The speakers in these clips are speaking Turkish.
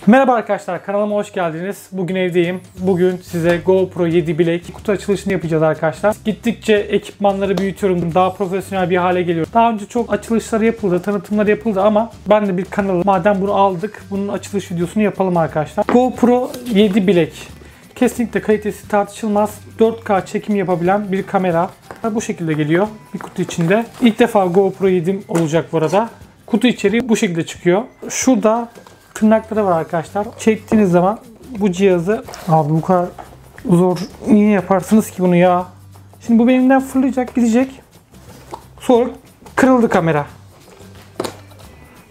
Merhaba arkadaşlar, kanalıma hoş geldiniz. Bugün evdeyim. Bugün size GoPro 7 Black kutu açılışını yapacağız arkadaşlar. Gittikçe ekipmanları büyütüyorum. Daha profesyonel bir hale geliyor. Daha önce çok açılışları yapıldı, tanıtımları yapıldı ama ben de bir kanal, madem bunu aldık, bunun açılış videosunu yapalım arkadaşlar. GoPro 7 Black. Kesinlikle kalitesi tartışılmaz. 4K çekim yapabilen bir kamera. Bu şekilde geliyor bir kutu içinde. İlk defa GoPro 7 olacak bu arada. Kutu içeriği bu şekilde çıkıyor. Şurada tırnakları var arkadaşlar. Çektiğiniz zaman bu cihazı... Abi bu kadar zor niye yaparsınız ki bunu ya? Şimdi bu benimden fırlayacak, gidecek. Sonra kırıldı kamera.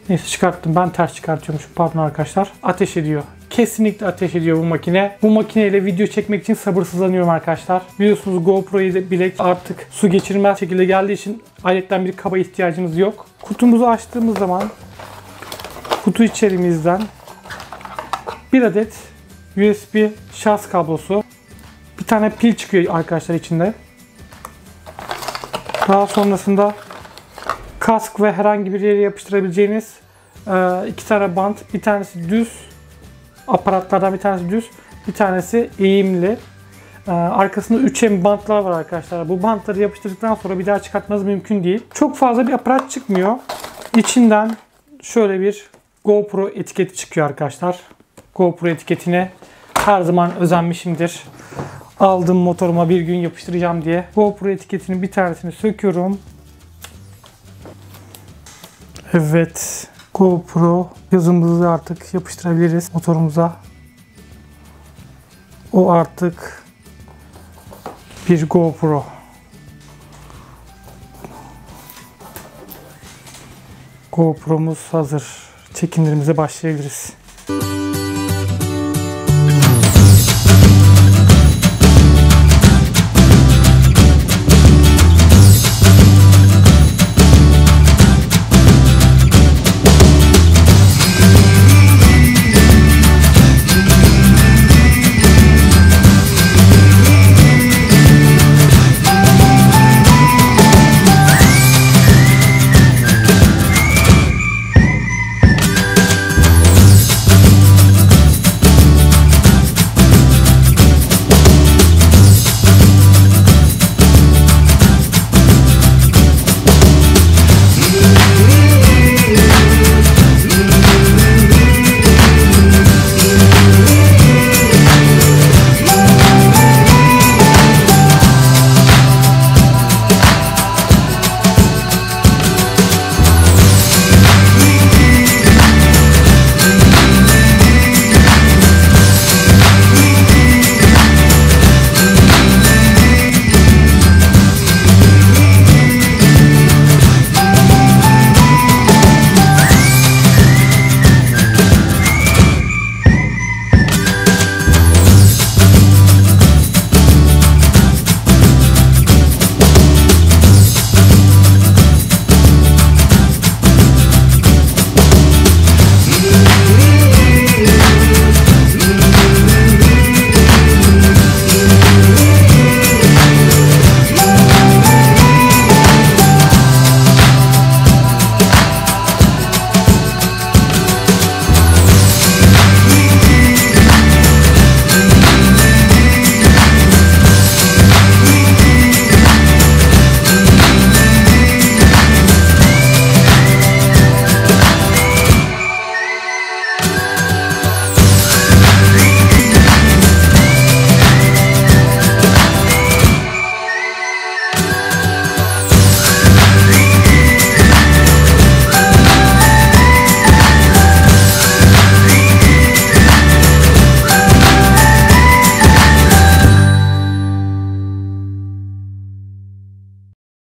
Neyse çıkarttım. Ben ters çıkartıyormuşum. Pardon arkadaşlar. Ateş ediyor. Kesinlikle ateş ediyor bu makine. Bu makineyle video çekmek için sabırsızlanıyorum arkadaşlar. Biliyorsunuz GoPro'yu bile artık su geçirmez şekilde geldiği için aletten bir kaba ihtiyacımız yok. Kutumuzu açtığımız zaman kutu içerimizden bir adet USB şarj kablosu, bir tane pil çıkıyor arkadaşlar içinde. Daha sonrasında kask ve herhangi bir yere yapıştırabileceğiniz iki tane bant, bir tanesi düz, aparatlardan bir tanesi düz, bir tanesi eğimli. Arkasında 3M bantlar var arkadaşlar. Bu bantları yapıştırdıktan sonra bir daha çıkartmanız mümkün değil. Çok fazla bir aparat çıkmıyor. İçinden şöyle bir GoPro etiketi çıkıyor arkadaşlar. GoPro etiketine her zaman özenmişimdir. Aldım motoruma bir gün yapıştıracağım diye. GoPro etiketinin bir tanesini söküyorum. Evet. GoPro yazımızı artık yapıştırabiliriz motorumuza. O artık bir GoPro. GoPro'muz hazır. Çekimlerimize başlayabiliriz.